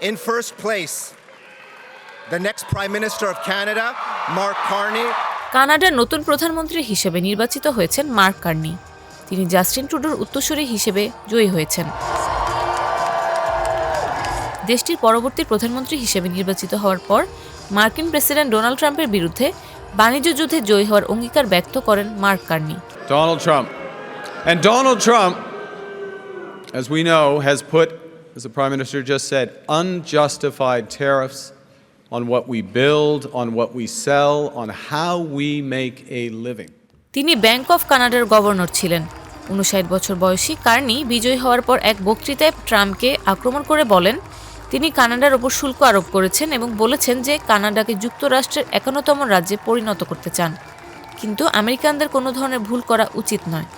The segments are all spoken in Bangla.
In first place, the next Prime Minister of Canada, Mark Carney. কানাডার নতুন প্রধানমন্ত্রী হিসেবে নির্বাচিত হয়েছেন মার্ক কার্নি। তিনি জাস্টিন ট্রুডোর উত্তরসূরি হিসেবে জয়ী হয়েছেন। দেশটির পরবর্তী প্রধানমন্ত্রী হিসেবে নির্বাচিত হওয়ার পর মার্কিন প্রেসিডেন্ট ডোনাল্ড ট্রাম্পের বিরুদ্ধে বাণিজ্য যুদ্ধে জয়ী হওয়ার অঙ্গীকার ব্যক্ত করেন mark Carney. Donald Trump, as we know, has put, as the Prime Minister just said, unjustified tariffs on what we build, on what we sell, on how we make a living. তিনি ব্যাংক অফ কানাডার গভর্নর ছিলেন। 59 বছর বয়সী কার্নি বিজয়ী হওয়ার পর এক বক্তৃতায় ট্রাম্পকে আক্রমণ করে বলেন, তিনি কানাডার ওপর শুল্ক আরোপ করেছেন এবং বলেছেন যে কানাডাকে যুক্তরাষ্ট্রের 51তম রাজ্যে পরিণত করতে চান, কিন্তু আমেরিকানদের কোনো ধরনের ভুল করা উচিত নয়।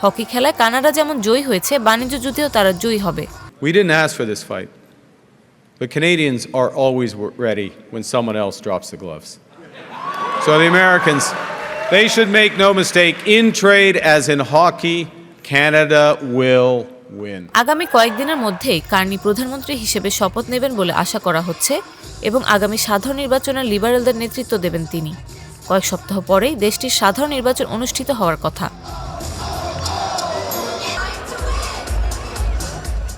হকি খেলায় কানাডা যেমন জয়ী হয়েছে, বাণিজ্য যুদ্ধেও তারা জয়ী হবে। We didn't ask for this fight, but Canadians are always ready when someone else drops the gloves. So the Americans, they should make no mistake, in trade as in hockey, Canada will win. আগামী কয়েকদিনের মধ্যেই কার্নি প্রধানমন্ত্রী হিসেবে শপথ নেবেন বলে আশা করা হচ্ছে এবং আগামী সাধারণ নির্বাচনে লিবারেলদের নেতৃত্ব দেবেন তিনি। কয়েক সপ্তাহ পরেই দেশটির সাধারণ নির্বাচন অনুষ্ঠিত হওয়ার কথা।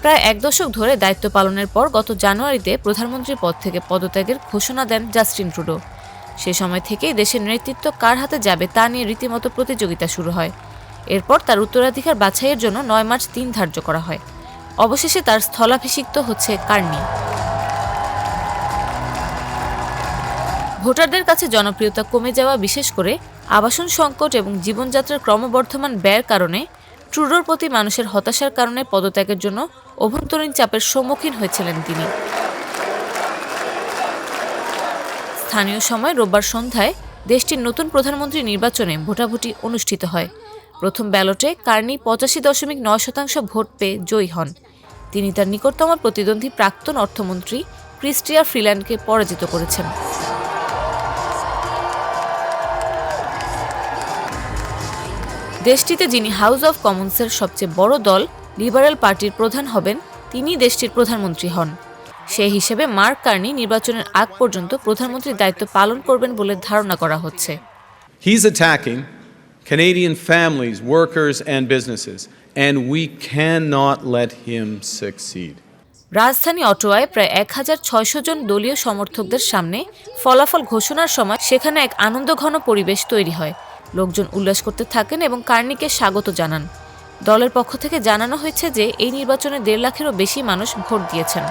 প্রায় এক দশক ধরে দায়িত্ব পালনের পর গত জানুয়ারিতে প্রধানমন্ত্রীর পদ থেকে পদত্যাগের ঘোষণা দেন জাস্টিন ট্রুডো। সে সময় থেকেই দেশের নেতৃত্ব কার হাতে যাবে তা নিয়ে রীতিমতো প্রতিযোগিতা শুরু হয়। এরপর তার উত্তরাধিকার বাছাইয়ের জন্য 9 মার্চ দিন ধার্য করা হয়। অবশেষে তার স্থলাভিষিক্ত হচ্ছে কার্নি। ভোটারদের কাছে জনপ্রিয়তা কমে যাওয়া, বিশেষ করে আবাসন সংকট এবং জীবনযাত্রার ক্রমবর্ধমান ব্যয়ের কারণে ট্রুডোর প্রতি মানুষের হতাশার কারণে পদত্যাগের জন্য অভ্যন্তরীণ চাপের সম্মুখীন হয়েছিলেন তিনি। স্থানীয় সময় রোববার সন্ধ্যায় দেশটির নতুন প্রধানমন্ত্রী নির্বাচনে ভোটাভুটি অনুষ্ঠিত হয়। প্রথম ব্যালটে কার্নি 85.9% ভোট পেয়ে জয়ী হন। তিনি তার নিকটতম প্রতিদ্বন্দ্বী প্রাক্তন অর্থমন্ত্রী ক্রিস্টিয়া ফ্রিল্যান্ডকে পরাজিত করেছেন। দেশটিতে যিনি হাউস অব কমন্সের সবচেয়ে বড় দল লিবারেল পার্টির প্রধান হবেন, তিনি দেশটির প্রধানমন্ত্রী হন। সেই হিসেবে মার্ক কার্নি নির্বাচনের আগ পর্যন্ত প্রধানমন্ত্রীর দায়িত্ব পালন করবেন বলে ধারণা করা হচ্ছে। He's attacking Canadian families, workers and businesses, and we cannot let him succeed. রাজধানী অটোয়ায় প্রায় 1600 জন দলীয় সমর্থকদের সামনে ফলাফল ঘোষণার সময় সেখানে এক আনন্দঘন পরিবেশ তৈরি হয়। লোকজন উল্লাস করতে থাকেন এবং কার্নিকে স্বাগত জানান। দলের পক্ষ থেকে জানানো হয়েছে যে এই নির্বাচনে 1.5 লাখেরও বেশি মানুষ ভোট দিয়েছেন।